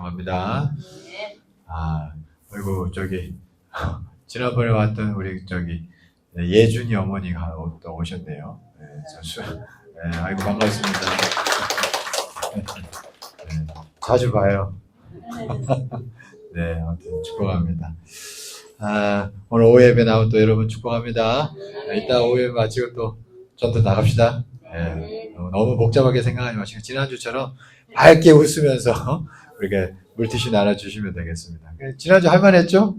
축복합니다. 아이고, 지난번에 왔던 우리 예준이 어머니가 또 오셨네요. 아이고, 반갑습니다. 자주 봐요. 네, 아무튼 축복합니다. 오늘 오후 예배 나온 또 여러분 축복합니다. 이따 오후 예배 마치고 또 전도 나갑시다. 너무 복잡하게 생각하지 마시고 지난주처럼 밝게 웃으면서 우리가 물티슈 나눠주시면 되겠습니다. 지난주 할만했죠?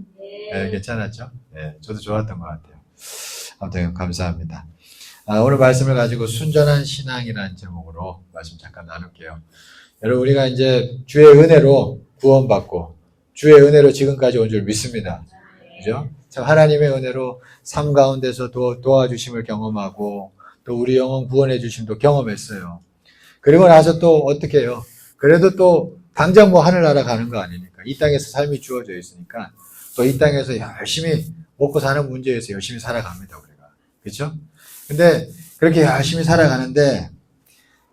네, 괜찮았죠? 네, 저도 좋았던 것 같아요. 아무튼 감사합니다. 오늘 말씀을 가지고 순전한 신앙이라는 제목으로 말씀 잠깐 나눌게요. 여러분, 우리가 이제 주의 은혜로 구원받고 주의 은혜로 지금까지 온 줄 믿습니다. 그죠? 참 하나님의 은혜로 삶 가운데서 도와주심을 경험하고 또 우리 영혼 구원해 주심도 경험했어요. 그리고 나서 또 어떻게 해요? 그래도 또 당장 뭐 하늘나라 가는 거 아니니까 이 땅에서 삶이 주어져 있으니까 또 이 땅에서 열심히 먹고 사는 문제에서 열심히 살아갑니다, 우리가. 그렇죠? 근데 그렇게 열심히 살아가는데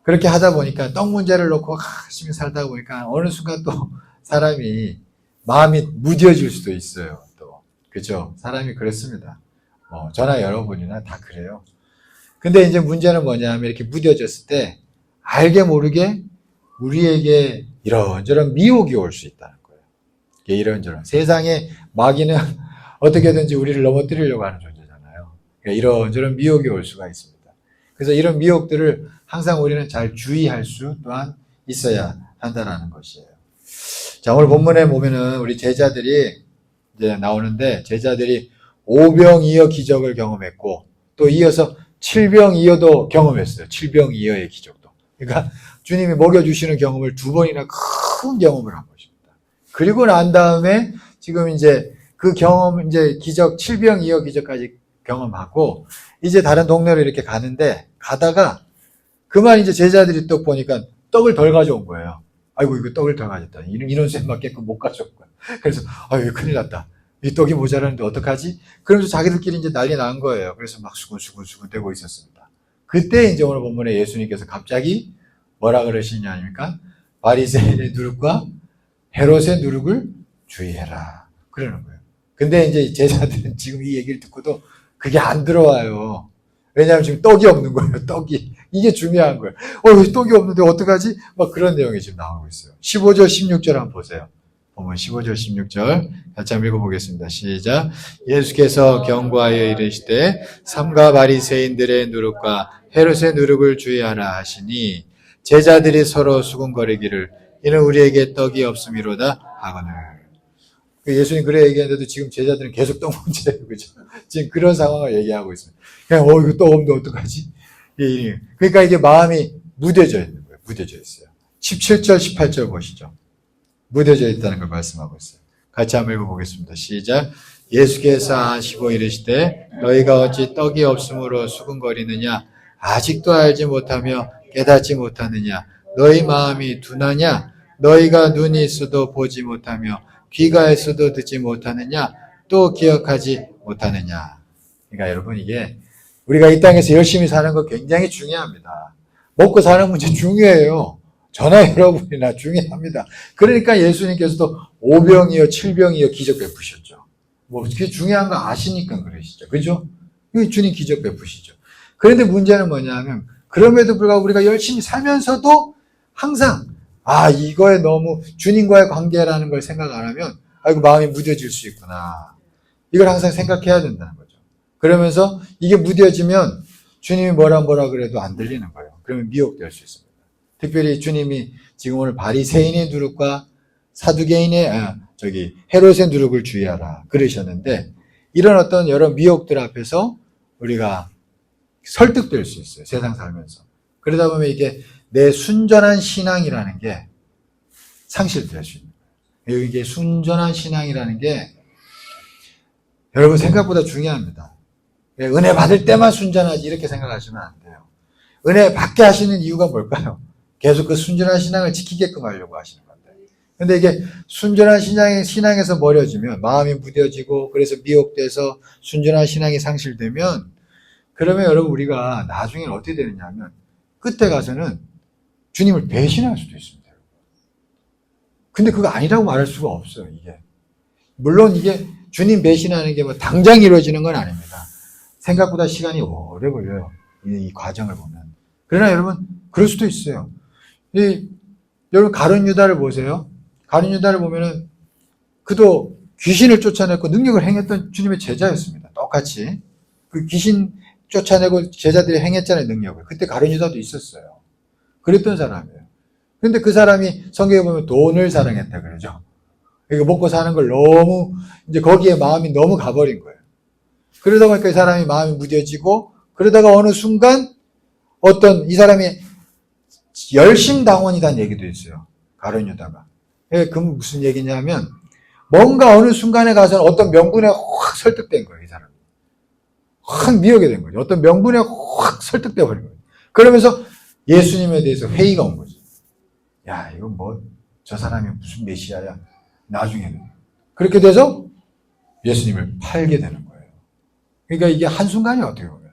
그렇게 하다 보니까 떡 문제를 놓고 열심히 살다 보니까 어느 순간 또 사람이 마음이 무뎌질 수도 있어요. 또 그죠? 사람이 그렇습니다. 저나 여러분이나 다 그래요. 근데 이제 문제는 뭐냐면 이렇게 무뎌졌을 때 알게 모르게 우리에게 이런저런 미혹이 올 수 있다는 거예요. 이런저런 세상의 마귀는 어떻게든지 우리를 넘어뜨리려고 하는 존재잖아요. 그러니까 이런저런 미혹이 올 수가 있습니다. 그래서 이런 미혹들을 항상 우리는 잘 주의할 수 또한 있어야 한다는 것이에요. 자, 오늘 본문에 보면은 우리 제자들이 이제 나오는데 제자들이 오병이어 기적을 경험했고 또 이어서 칠병이어도 경험했어요. 칠병이어의 기적도. 그러니까 주님이 먹여주시는 경험을 두 번이나 큰 경험을 한 것입니다. 그리고 난 다음에 지금 이제 그 경험, 이제 기적, 칠병이어 기적까지 경험하고 이제 다른 동네로 이렇게 가는데 가다가 그만 이제 제자들이 또 보니까 떡을 덜 가져온 거예요. 아이고, 이거 떡을 덜 가졌다. 인원수에 맞게끔 못 가져온 거야. 그래서, 아유, 큰일 났다. 이 떡이 모자라는데 어떡하지? 그러면서 자기들끼리 이제 난리 난 거예요. 그래서 막 수근수근 되고 있었습니다. 그때 이제 오늘 본문에 예수님께서 갑자기 뭐라 그러시냐 아닙니까? 바리새인의 누룩과 헤롯의 누룩을 주의해라. 그러는 거예요. 근데 이제 제자들은 지금 이 얘기를 듣고도 그게 안 들어와요. 왜냐하면 지금 떡이 없는 거예요. 떡이. 이게 중요한 거예요. 떡이 없는데 어떡하지? 막 그런 내용이 지금 나오고 있어요. 15절, 16절 한번 보세요. 보면 15절, 16절 같이 한번 읽어보겠습니다. 시작. 예수께서 경고하여 이르시되 삼가 바리새인들의 누룩과 헤롯의 누룩을 주의하라 하시니 제자들이 서로 수군거리기를 이는 우리에게 떡이 없음이로다 하거늘. 예수님 그래 얘기하는데도 지금 제자들은 계속 떡 문제예요. 그죠? 지금 그런 상황을 얘기하고 있습니다. 그냥 이거 떡 없는데 어떡하지? 그러니까 이게 마음이 무뎌져 있는 거예요. 무뎌져 있어요. 17절, 18절 보시죠. 무뎌져 있다는 걸 말씀하고 있어요. 같이 한번 읽어보겠습니다. 시작. 예수께서 하시고 이르시되 너희가 어찌 떡이 없음으로 수군거리느냐? 아직도 알지 못하며 깨닫지 못하느냐? 너희 마음이 둔하냐? 너희가 눈이 있어도 보지 못하며 귀가 있어도 듣지 못하느냐? 또 기억하지 못하느냐? 그러니까 여러분 이게 우리가 이 땅에서 열심히 사는 거 굉장히 중요합니다. 먹고 사는 문제 중요해요. 저나 여러분이나 중요합니다. 그러니까 예수님께서도 오병이어 칠병이어 기적 베푸셨죠. 그게 중요한 거 아시니까 그러시죠. 그죠? 주님 기적 베푸시죠. 그런데 문제는 뭐냐면 그럼에도 불구하고 우리가 열심히 살면서도 항상 이거에 너무 주님과의 관계라는 걸 생각 안 하면 아이고 마음이 무뎌질 수 있구나. 이걸 항상 생각해야 된다는 거죠. 그러면서 이게 무뎌지면 주님이 뭐라 그래도 안 들리는 거예요. 그러면 미혹될 수 있습니다. 특별히 주님이 지금 오늘 바리새인의 누룩과 사두개인의 헤롯의 누룩을 주의하라 그러셨는데 이런 어떤 여러 미혹들 앞에서 우리가 설득될 수 있어요. 세상 살면서. 그러다 보면 이게 내 순전한 신앙이라는 게 상실될 수 있는 거예요. 이게 순전한 신앙이라는 게 여러분 생각보다 중요합니다. 은혜 받을 때만 순전하지 이렇게 생각하시면 안 돼요. 은혜 받게 하시는 이유가 뭘까요? 계속 그 순전한 신앙을 지키게끔 하려고 하시는 건데. 근데 이게 순전한 신앙에서 멀어지면 마음이 무뎌지고 그래서 미혹돼서 순전한 신앙이 상실되면 그러면 여러분 우리가 나중에는 어떻게 되느냐 하면 끝에 가서는 주님을 배신할 수도 있습니다. 근데 그거 아니라고 말할 수가 없어요, 이게. 물론 이게 주님 배신하는 게 뭐 당장 이루어지는 건 아닙니다. 생각보다 시간이 오래 걸려요. 이 과정을 보면. 그러나 여러분, 그럴 수도 있어요. 여러분, 가룟 유다를 보세요. 가룟 유다를 보면은 그도 귀신을 쫓아냈고 능력을 행했던 주님의 제자였습니다. 똑같이. 그 귀신 쫓아내고 제자들이 행했잖아요, 능력을. 그때 가룟 유다도 있었어요. 그랬던 사람이에요. 근데 그 사람이 성경에 보면 돈을 사랑했다 그러죠. 이거 먹고 사는 걸 너무, 이제 거기에 마음이 너무 가버린 거예요. 그러다 보니까 이 사람이 마음이 무뎌지고, 그러다가 어느 순간 어떤 이 사람이 열심당원이라는 얘기도 있어요. 가룟 유다가. 그 무슨 얘기냐면, 뭔가 어느 순간에 가서는 어떤 명분에 확 설득된 거예요, 이 사람이. 확 미혹이 된 거죠. 어떤 명분에 확 설득돼 버린 거예요. 그러면서 예수님에 대해서 회의가 온 거죠. 야, 이거 뭐, 저 사람이 무슨 메시아야. 나중에는. 그렇게 돼서 예수님을 팔게 되는 거예요. 그러니까 이게 한순간에 어떻게 보면.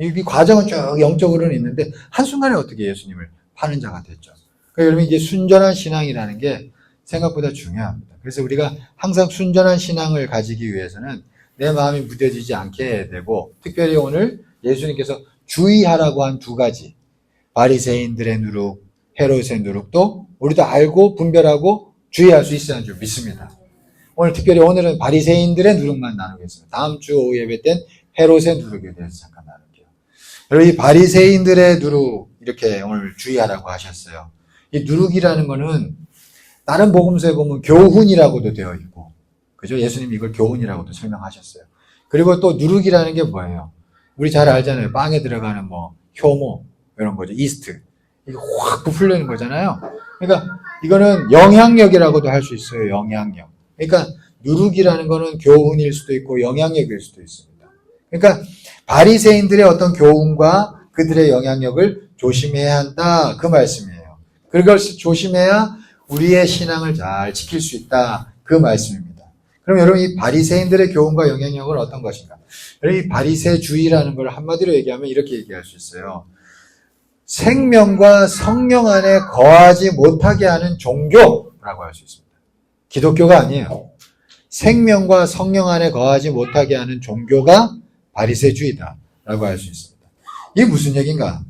이 과정은 쭉 영적으로는 있는데, 한순간에 어떻게 예수님을 파는 자가 됐죠. 그러니까 여러분, 이게 순전한 신앙이라는 게 생각보다 중요합니다. 그래서 우리가 항상 순전한 신앙을 가지기 위해서는 내 마음이 무뎌지지 않게 되고, 특별히 오늘 예수님께서 주의하라고 한 두 가지, 바리새인들의 누룩, 헤롯의 누룩도 우리도 알고 분별하고 주의할 수 있어야 하는 줄 믿습니다. 오늘은 바리새인들의 누룩만 나누겠습니다. 다음 주 오후 예배 땐 헤롯의 누룩에 대해서 잠깐 나눌게요. 여러분, 이 바리새인들의 누룩, 이렇게 오늘 주의하라고 하셨어요. 이 누룩이라는 거는 다른 복음서에 보면 교훈이라고도 되어 있고, 그죠? 예수님이 이걸 교훈이라고도 설명하셨어요. 그리고 또 누룩이라는 게 뭐예요? 우리 잘 알잖아요. 빵에 들어가는 뭐 효모 이런 거죠. 이스트. 이게 확 부풀리는 거잖아요. 그러니까 이거는 영향력이라고도 할 수 있어요. 영향력. 그러니까 누룩이라는 거는 교훈일 수도 있고 영향력일 수도 있습니다. 그러니까 바리새인들의 어떤 교훈과 그들의 영향력을 조심해야 한다. 그 말씀이에요. 그걸 조심해야 우리의 신앙을 잘 지킬 수 있다. 그 말씀입니다. 그럼 여러분, 이 바리새인들의 교훈과 영향력은 어떤 것인가? 여러분, 이 바리새주의라는 걸 한마디로 얘기하면 이렇게 얘기할 수 있어요. 생명과 성령 안에 거하지 못하게 하는 종교라고 할 수 있습니다. 기독교가 아니에요. 생명과 성령 안에 거하지 못하게 하는 종교가 바리새주의다라고 할 수 있습니다. 이게 무슨 얘기인가?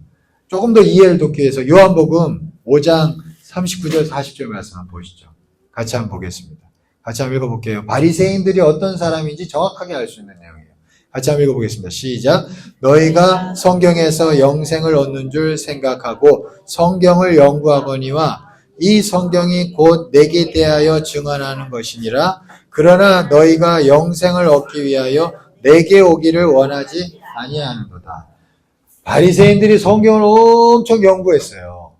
조금 더 이해를 돕기 위해서 요한복음 5장 39절 40절 말씀 한번 보시죠. 같이 한번 보겠습니다. 같이 한번 읽어볼게요. 바리새인들이 어떤 사람인지 정확하게 알 수 있는 내용이에요. 같이 한번 읽어보겠습니다. 시작. 너희가 성경에서 영생을 얻는 줄 생각하고 성경을 연구하거니와 이 성경이 곧 내게 대하여 증언하는 것이니라. 그러나 너희가 영생을 얻기 위하여 내게 오기를 원하지 아니하는도다. 바리새인들이 성경을 엄청 연구했어요.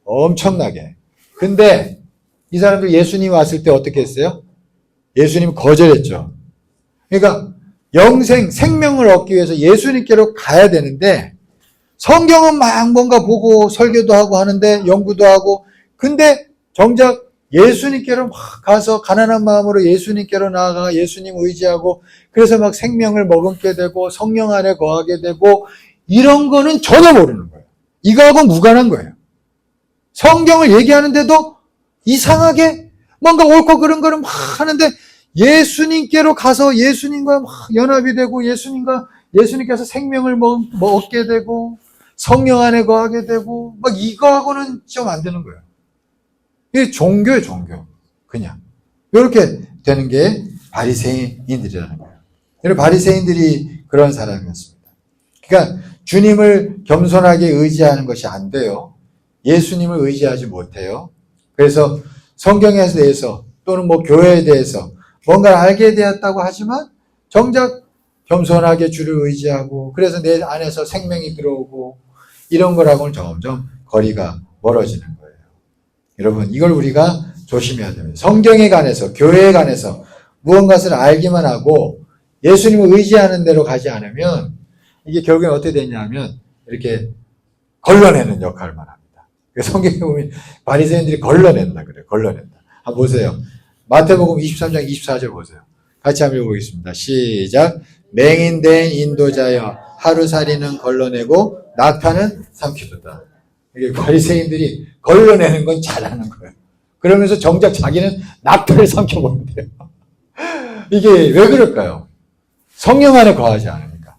엄청나게. 근데 이 사람들 예수님 왔을 때 어떻게 했어요? 예수님 거절했죠. 그러니까 영생, 생명을 얻기 위해서 예수님께로 가야 되는데 성경은 막 뭔가 보고 설교도 하고 하는데 연구도 하고, 근데 정작 예수님께로 막 가서 가난한 마음으로 예수님께로 나아가 예수님 의지하고 그래서 막 생명을 머금게 되고 성령 안에 거하게 되고 이런 거는 전혀 모르는 거예요. 이거하고 무관한 거예요. 성경을 얘기하는데도 이상하게 뭔가 옳고 그른 거를 막 하는데 예수님께로 가서 예수님과 막 연합이 되고 예수님께서 생명을 얻게 되고 성령 안에 거하게 되고 막 이거하고는 좀 안 되는 거예요. 이게 종교예요, 종교. 그냥. 이렇게 되는 게 바리새인들이라는 거예요. 여러분, 바리새인들이 그런 사람이었습니다. 그러니까 주님을 겸손하게 의지하는 것이 안 돼요. 예수님을 의지하지 못해요. 그래서 성경에 대해서 또는 뭐 교회에 대해서 뭔가를 알게 되었다고 하지만 정작 겸손하게 주를 의지하고 그래서 내 안에서 생명이 들어오고 이런 거라고는 점점 거리가 멀어지는 거예요. 여러분, 이걸 우리가 조심해야 됩니다. 성경에 관해서, 교회에 관해서 무언가를 알기만 하고 예수님을 의지하는 대로 가지 않으면 이게 결국엔 어떻게 되냐면 이렇게 걸러내는 역할만 합니다. 성경에 보면 바리새인들이 걸러낸다 그래요. 걸러낸다. 한번 보세요. 마태복음 23장 24절 보세요. 같이 한번 읽어보겠습니다. 시작. 맹인된 인도자여 하루살이는 걸러내고 낙타는 삼키도다. 이게 바리새인들이 걸러내는 건 잘하는 거예요. 그러면서 정작 자기는 낙타를 삼켜버린대요. 이게 왜 그럴까요? 성령 안에 거하지 않으니까.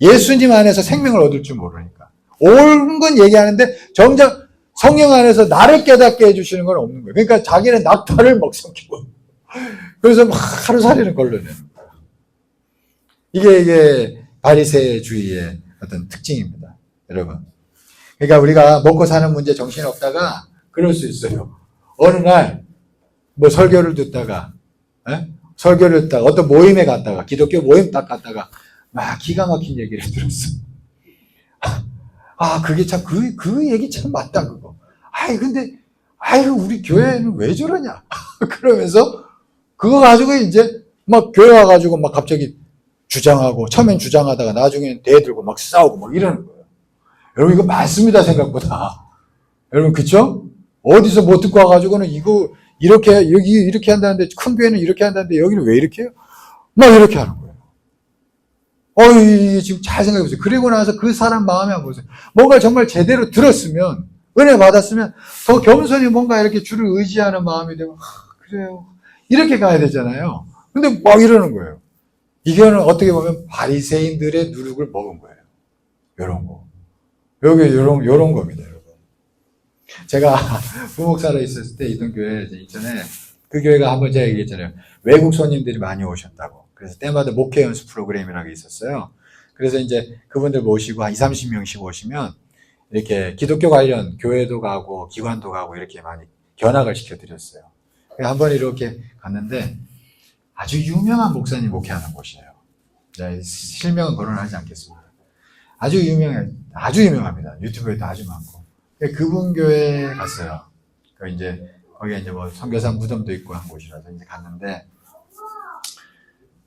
예수님 안에서 생명을 얻을 줄 모르니까. 옳은 건 얘기하는데 정작 성령 안에서 나를 깨닫게 해주시는 건 없는 거예요. 그러니까 자기는 낙타를 먹삼키고 그래서 막 하루살이를 걸러내는 거예요. 이게 바리새주의의 어떤 특징입니다. 여러분. 그러니까 우리가 먹고 사는 문제 정신이 없다가 그럴 수 있어요. 어느 날 뭐 설교를 듣다가 어떤 모임에 갔다가 기독교 모임 딱 갔다가 막 기가 막힌 얘기를 들었어. 그게 참 그 얘기 참 맞다 그거. 근데 우리 교회는 왜 저러냐? 그러면서 그거 가지고 이제 막 교회 와가지고 막 갑자기 주장하고 처음엔 주장하다가 나중에는 대들고 막 싸우고 막 이러는 거예요. 여러분 이거 많습니다 생각보다. 여러분 그쵸? 어디서 뭐 듣고 와가지고는 이거 이렇게 여기 이렇게 한다는데 큰 교회는 이렇게 한다는데 여기는 왜 이렇게 해요? 막 이렇게 하는 거예요. 이게 지금 잘 생각해보세요. 그리고 나서 그 사람 마음에 한번 보세요. 뭔가 정말 제대로 들었으면 은혜 받았으면 더 겸손히 뭔가 이렇게 주를 의지하는 마음이 되고 그래요. 이렇게 가야 되잖아요. 근데 막 이러는 거예요. 이거는 어떻게 보면 바리새인들의 누룩을 먹은 거예요. 요런 거. 요런 겁니다, 여러분. 제가 부목사로 있었을 때 있던 교회 있잖아요. 그 교회가 한번 제가 얘기했잖아요. 외국 손님들이 많이 오셨다고. 그래서 때마다 목회 연수 프로그램이라는 게 있었어요. 그래서 이제 그분들 모시고 한 20-30명씩 오시면 이렇게 기독교 관련 교회도 가고 기관도 가고 이렇게 많이 견학을 시켜드렸어요. 한번 이렇게 갔는데 아주 유명한 목사님 목회하는 곳이에요. 실명은 거론하지 않겠습니다. 아주 유명합니다. 유튜브에도 아주 많고. 그분 교회에 갔어요. 거기에 이제 뭐 선교사 무덤도 있고 한 곳이라서 이제 갔는데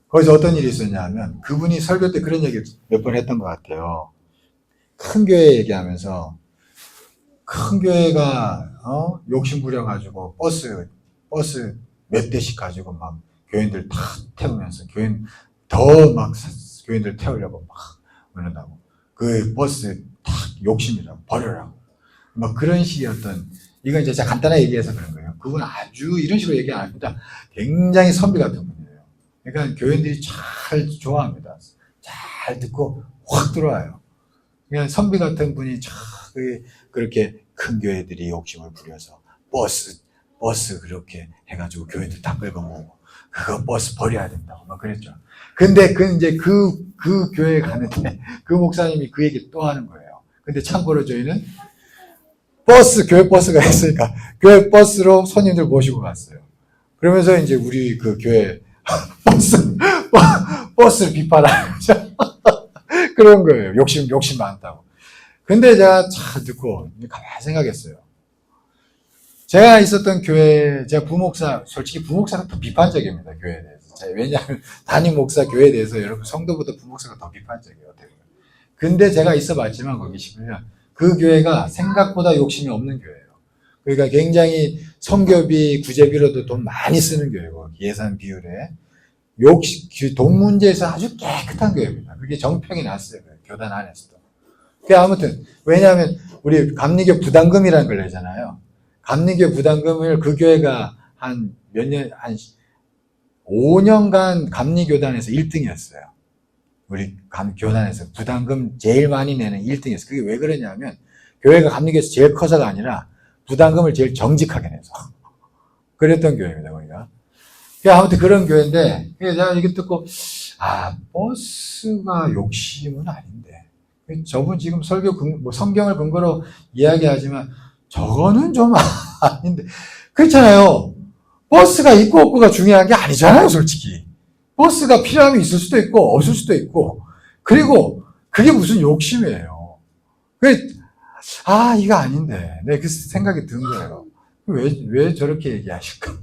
거기서 어떤 일이 있었냐 하면 그분이 설교 때 그런 얘기 몇 번 했던 것 같아요. 큰 교회 얘기하면서 큰 교회가 욕심 부려가지고 버스 몇 대씩 가지고 막 교인들 다 태우면서 교인들 태우려고 막 그런다고 그 버스 다 욕심이라고 버려라고 막 그런 식의 이건 이제 제가 간단하게 얘기해서 그런 거예요. 그분 아주 이런 식으로 얘기 안 합니다. 굉장히 선비 같은 분이에요. 그러니까 교인들이 잘 좋아합니다. 잘 듣고 확 들어와요. 그냥 선비 같은 분이 그렇게 큰 교회들이 욕심을 부려서 버스 그렇게 해가지고 교회들 다 끌어모으고 그거 버스 버려야 된다고 막 그랬죠. 근데 이제 그 교회에 가는데 그 목사님이 그 얘기 또 하는 거예요. 근데 참고로 저희는 교회 버스가 있으니까 교회 버스로 손님들 모시고 갔어요. 그러면서 이제 우리 그 교회 버스를 비판하는 그런 거예요. 욕심 많다고. 근데 제가 잘 듣고 가만히 생각했어요. 제가 있었던 교회, 제가 솔직히 부목사가 더 비판적입니다, 교회에 대해서. 왜냐하면 담임 목사 교회에 대해서 여러분 성도보다 부목사가 더 비판적이에요. 근데 제가 있어 봤지만 거기 싶으면 그 교회가 생각보다 욕심이 없는 교회예요. 그러니까 굉장히 성교비, 구제비로도 돈 많이 쓰는 교회고, 예산 비율에. 돈 문제에서 아주 깨끗한 교회입니다. 그게 정평이 났어요. 교단 안에서도. 아무튼, 왜냐하면 우리 감리교 부담금이라는 걸 내잖아요. 감리교 부담금을 그 교회가 한 5년간 감리교단에서 1등이었어요. 우리 교단에서 부담금 제일 많이 내는 1등이었어요. 그게 왜 그러냐면, 교회가 감리교에서 제일 커서가 아니라 부담금을 제일 정직하게 내서. 그랬던 교회입니다, 거기가. 아무튼 그런 교회인데, 제가 이게 듣고, 버스가 욕심은 아닌데. 저분 지금 성경을 근거로 이야기하지만, 저거는 좀 아닌데. 그렇잖아요. 버스가 있고 없고가 중요한 게 아니잖아요, 솔직히. 버스가 필요하면 있을 수도 있고, 없을 수도 있고. 그리고, 그게 무슨 욕심이에요. 이거 아닌데. 그 생각이 든 거예요. 왜 저렇게 얘기하실까?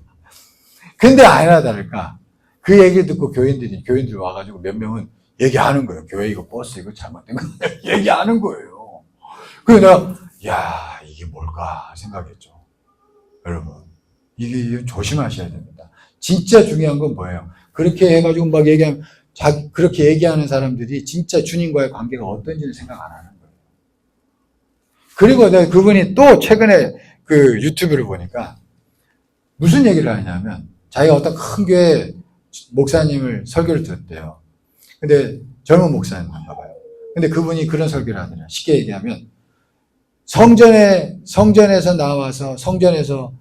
근데 아니나 다를까. 그 얘기 듣고 교인들이 와가지고 몇 명은 얘기하는 거예요. 교회 이거 버스 이거 잘못된 거 얘기하는 거예요. 그래서 내가, 이게 뭘까 생각했죠. 여러분, 이게 조심하셔야 됩니다. 진짜 중요한 건 뭐예요? 그렇게 해가지고 막 얘기하면, 그렇게 얘기하는 사람들이 진짜 주님과의 관계가 어떤지는 생각 안 하는 거예요. 그리고 내가 그분이 또 최근에 그 유튜브를 보니까, 무슨 얘기를 하냐면 자기가 어떤 큰 교회 목사님을 설교를 들었대요. 근데 젊은 목사님인가 봐요. 근데 그분이 그런 설교를 하더래요. 쉽게 얘기하면 성전에서 나와서 성전에서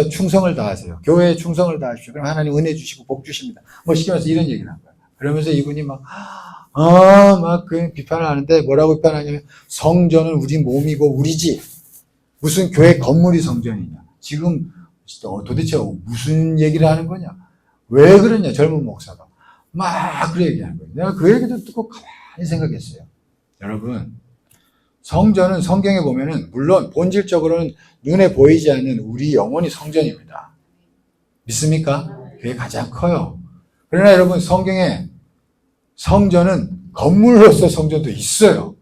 충성을 다하세요. 교회에 충성을 다하십시오. 그럼 하나님 은혜 주시고 복 주십니다. 뭐 시키면서 이런 얘기를 한 거예요. 그러면서 이분이 막 그 비판을 하는데 뭐라고 비판하냐면 성전은 우리 몸이고 우리지. 무슨 교회 건물이 성전이냐. 지금 도대체 무슨 얘기를 하는 거냐. 왜 그러냐. 젊은 목사가. 막 그래 얘기하는 거예요. 내가 그 얘기도 듣고 가만히 생각했어요. 여러분, 성전은 성경에 보면은 물론 본질적으로는 눈에 보이지 않는 우리 영혼이 성전입니다. 믿습니까? 그게 가장 커요. 그러나 여러분 성경에 성전은 건물로서 성전도 있어요.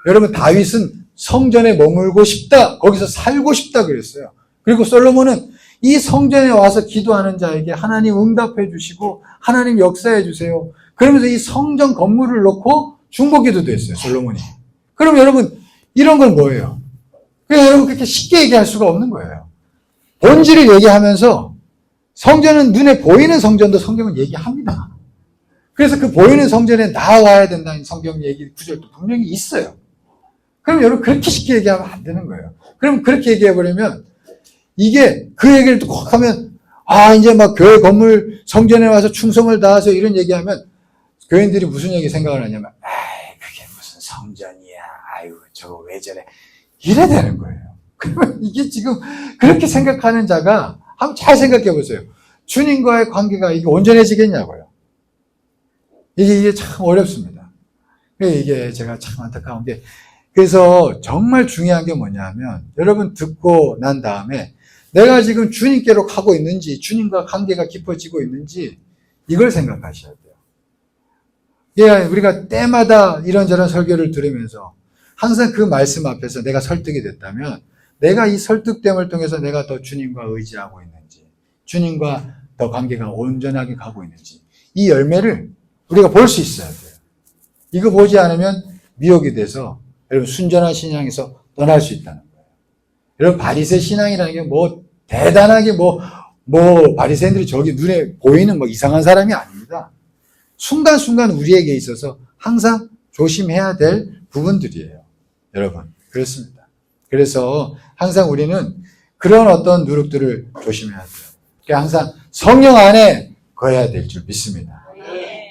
여러분 다윗은 성전에 머물고 싶다. 거기서 살고 싶다 그랬어요. 그리고 솔로몬은 이 성전에 와서 기도하는 자에게 하나님 응답해 주시고 하나님 역사해 주세요. 그러면서 이 성전 건물을 놓고 중보기도도 했어요. 솔로몬이. 그럼 여러분 이런 건 뭐예요? 그냥 여러분 그렇게 쉽게 얘기할 수가 없는 거예요. 본질을 얘기하면서 성전은 눈에 보이는 성전도 성경은 얘기합니다. 그래서 그 보이는 성전에 나와야 된다는 성경 얘기 구절도 분명히 있어요. 그럼 여러분 그렇게 쉽게 얘기하면 안 되는 거예요. 그럼 그렇게 얘기해버리면 이게 그 얘기를 꼭 하면 이제 막 교회 건물 성전에 와서 충성을 다해서 이런 얘기하면 교인들이 무슨 얘기 생각을 하냐면 그게 무슨 성전이야. 아유 저거 왜 저래. 이래 되는 거예요. 그러면 이게 지금 그렇게 생각하는 자가 한번 잘 생각해 보세요. 주님과의 관계가 이게 온전해지겠냐고요. 이게 참 어렵습니다. 이게 제가 참 안타까운 게 그래서 정말 중요한 게 뭐냐면 여러분 듣고 난 다음에 내가 지금 주님께로 가고 있는지 주님과 관계가 깊어지고 있는지 이걸 생각하셔야 돼요. 예, 우리가 때마다 이런저런 설교를 들으면서 항상 그 말씀 앞에서 내가 설득이 됐다면 내가 이 설득됨을 통해서 내가 더 주님과 의지하고 있는지 주님과 더 관계가 온전하게 가고 있는지 이 열매를 우리가 볼 수 있어야 돼요. 이거 보지 않으면 미혹이 돼서 여러분 순전한 신앙에서 떠날 수 있다는 거예요. 여러분 바리새 신앙이라는 게 뭐 대단하게 뭐 바리새인들이 저기 눈에 보이는 뭐 이상한 사람이 아닙니다. 순간순간 우리에게 있어서 항상 조심해야 될 부분들이에요. 여러분 그렇습니다. 그래서 항상 우리는 그런 어떤 누룩들을 조심해야 돼요. 그러니까 항상 성령 안에 거해야 될 줄 믿습니다.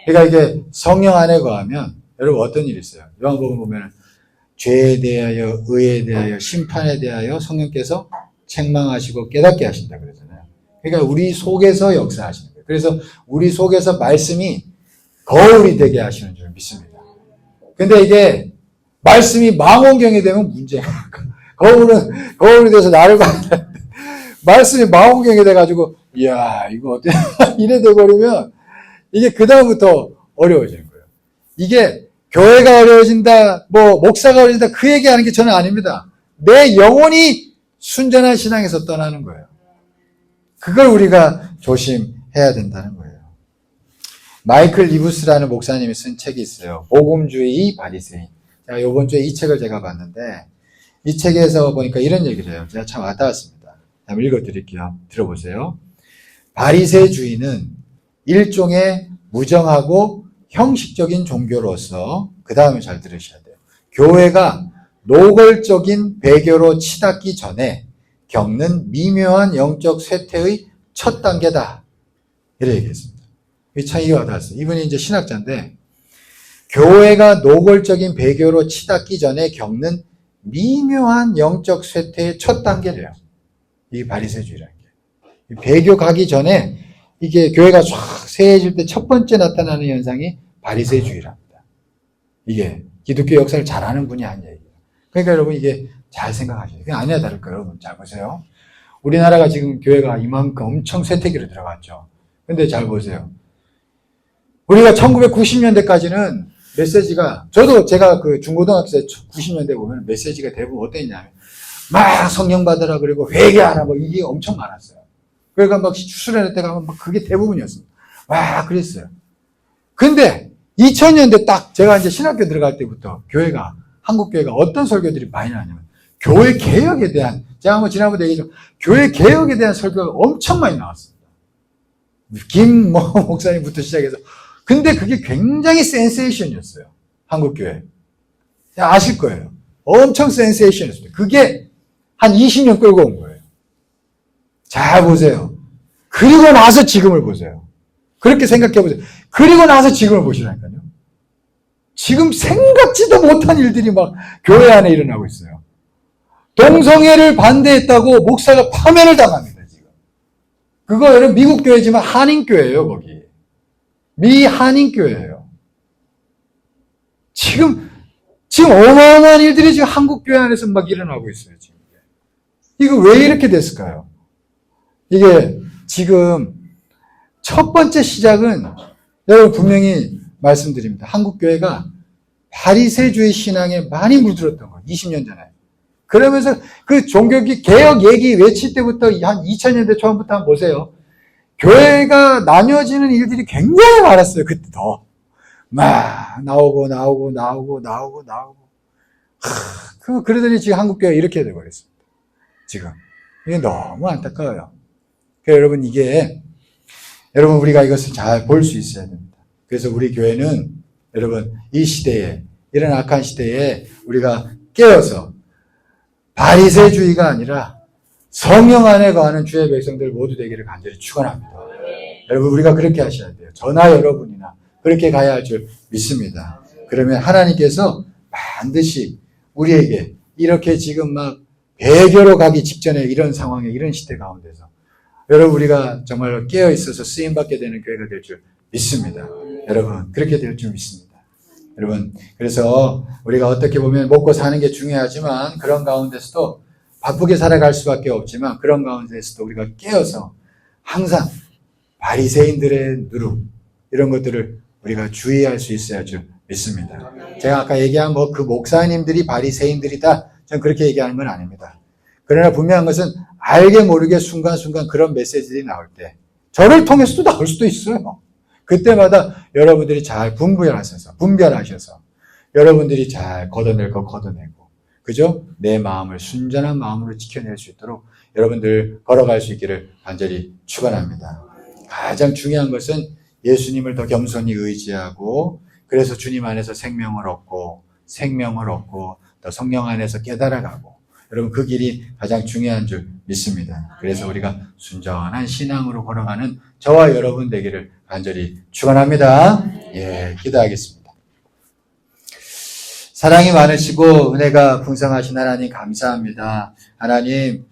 그러니까 이게 성령 안에 거하면 여러분 어떤 일이 있어요? 요한복음 보면은 죄에 대하여 의에 대하여 심판에 대하여 성령께서 책망하시고 깨닫게 하신다 그러잖아요. 그러니까 우리 속에서 역사하시는 거예요. 그래서 우리 속에서 말씀이 거울이 되게 하시는 줄 믿습니다. 근데 이게 말씀이 망원경이 되면 문제야. 거울이 돼서 나를 봤는데 말씀이 망원경이 돼가지고 이야 이거 어때? 이래 돼버리면 이게 그 다음부터 어려워지는 거예요. 이게 교회가 어려워진다, 목사가 어려워진다 그 얘기하는 게 저는 아닙니다. 내 영혼이 순전한 신앙에서 떠나는 거예요. 그걸 우리가 조심해야 된다는 거예요. 마이클 리부스라는 목사님이 쓴 책이 있어요. 복음주의 바리새인. 제가 이번 주에 이 책을 제가 봤는데 이 책에서 보니까 이런 얘기를 해요. 제가 참 와닿았습니다. 한번 읽어드릴게요. 들어보세요. 바리새주의는 일종의 무정하고 형식적인 종교로서 그 다음에 잘 들으셔야 돼요. 교회가 노골적인 배교로 치닫기 전에 겪는 미묘한 영적 쇠퇴의 첫 단계다. 이렇게 얘기했습니다. 참 이게 와닿았어요. 이분이 이제 신학자인데 교회가 노골적인 배교로 치닫기 전에 겪는 미묘한 영적 쇠퇴의 첫 단계래요. 이게 바리새주의라는 게. 배교 가기 전에 이게 교회가 쫙 세해질 때 첫 번째 나타나는 현상이 바리새주의랍니다. 이게 기독교 역사를 잘 아는 분이 한 얘기예요. 그러니까 여러분 이게 잘 생각하셔야 돼요. 그냥 아니야 다를까요? 여러분 잘 보세요. 우리나라가 지금 교회가 이만큼 엄청 쇠퇴기로 들어갔죠. 근데 잘 보세요. 우리가 1990년대까지는 메시지가 제가 그 중고등학교 때 90년대 보면 메시지가 대부분 어땠냐면 막 성령 받으라 그리고 회개하라 뭐 이게 엄청 많았어요. 그러니까 막 수련회 때 가면 막 그게 대부분이었습니다. 와 그랬어요. 근데 2000년대 딱 제가 이제 신학교 들어갈 때부터 한국 교회가 어떤 설교들이 많이 나냐면 교회 개혁에 대한, 제가 한번 지난번에 얘기했죠. 교회 개혁에 대한 설교가 엄청 많이 나왔습니다. 김 목사님부터 시작해서. 근데 그게 굉장히 센세이션이었어요. 한국교회. 아실 거예요. 엄청 센세이션이었어요. 그게 한 20년 끌고 온 거예요. 잘 보세요. 그리고 나서 지금을 보세요. 그렇게 생각해 보세요. 그리고 나서 지금을 보시라니까요. 지금 생각지도 못한 일들이 막 교회 안에 일어나고 있어요. 동성애를 반대했다고 목사가 파면을 당합니다, 지금. 그거 여러분 미국 교회지만 한인교회예요, 거기. 미 한인교회예요. 지금 어마어마한 일들이 지금 한국교회 안에서 막 일어나고 있어요, 지금. 이거 왜 이렇게 됐을까요? 이게 지금 첫 번째 시작은 여러분 분명히 말씀드립니다. 한국교회가 바리새주의 신앙에 많이 물들었던 거예요. 20년 전에. 그러면서 그 종교기 개혁 얘기 외칠 때부터 한 2000년대 초반부터 한번 보세요. 교회가 나뉘어지는 일들이 굉장히 많았어요. 그때 더. 막 나오고. 그러더니 지금 한국교회가 이렇게 돼버렸습니다. 지금. 이게 너무 안타까워요. 그러니까 여러분 우리가 이것을 잘 볼 수 있어야 됩니다. 그래서 우리 교회는 여러분 이 시대에, 이런 악한 시대에 우리가 깨어서 바리새주의가 아니라 성령 안에 거하는 주의 백성들 모두 되기를 간절히 축원합니다. 여러분 우리가 그렇게 하셔야 돼요. 저나 여러분이나 그렇게 가야 할 줄 믿습니다. 그러면 하나님께서 반드시 우리에게 이렇게 지금 막 배교로 가기 직전에 이런 상황에, 이런 시대 가운데서 여러분 우리가 정말 깨어 있어서 쓰임 받게 되는 교회가 될 줄 믿습니다. 여러분 그렇게 될 줄 믿습니다. 여러분 그래서 우리가 어떻게 보면 먹고 사는 게 중요하지만 그런 가운데서도 바쁘게 살아갈 수밖에 없지만 그런 가운데서도 우리가 깨어서 항상 바리새인들의 누룩 이런 것들을 우리가 주의할 수 있어야 할 줄 믿습니다. 제가 아까 얘기한 그 목사님들이 바리새인들이다, 저는 그렇게 얘기하는 건 아닙니다. 그러나 분명한 것은 알게 모르게 순간순간 그런 메시지들이 나올 때 저를 통해서도 나올 수도 있어요. 그때마다 여러분들이 잘 분별하셔서 여러분들이 잘 걷어낼 거 걷어내고, 그죠? 내 마음을 순전한 마음으로 지켜낼 수 있도록 여러분들 걸어갈 수 있기를 간절히 축원합니다. 가장 중요한 것은 예수님을 더 겸손히 의지하고, 그래서 주님 안에서 생명을 얻고 또 성령 안에서 깨달아가고, 여러분 그 길이 가장 중요한 줄 믿습니다. 그래서 우리가 순전한 신앙으로 걸어가는 저와 여러분 되기를 간절히 축원합니다. 예, 기도하겠습니다. 사랑이 많으시고 은혜가 풍성하신 하나님 감사합니다. 하나님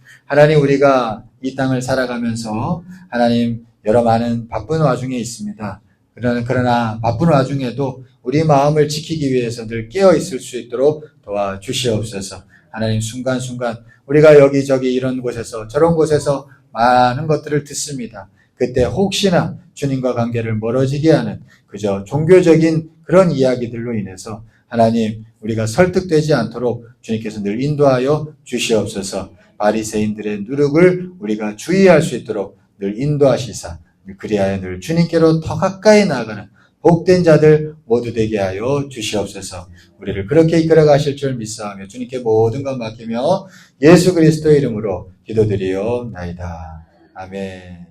우리가 이 땅을 살아가면서 하나님 여러 많은 바쁜 와중에 있습니다. 그러나 바쁜 와중에도 우리 마음을 지키기 위해서 늘 깨어 있을 수 있도록 도와주시옵소서. 하나님 순간순간 우리가 여기저기 이런 곳에서 저런 곳에서 많은 것들을 듣습니다. 그때 혹시나 주님과 관계를 멀어지게 하는 그저 종교적인 그런 이야기들로 인해서 하나님 우리가 설득되지 않도록 주님께서 늘 인도하여 주시옵소서. 바리새인들의 누룩을 우리가 주의할 수 있도록 늘 인도하시사 그리하여 늘 주님께로 더 가까이 나아가는 복된 자들 모두 되게 하여 주시옵소서. 우리를 그렇게 이끌어 가실 줄 믿사오며 주님께 모든 것 맡기며 예수 그리스도의 이름으로 기도드리옵나이다. 아멘.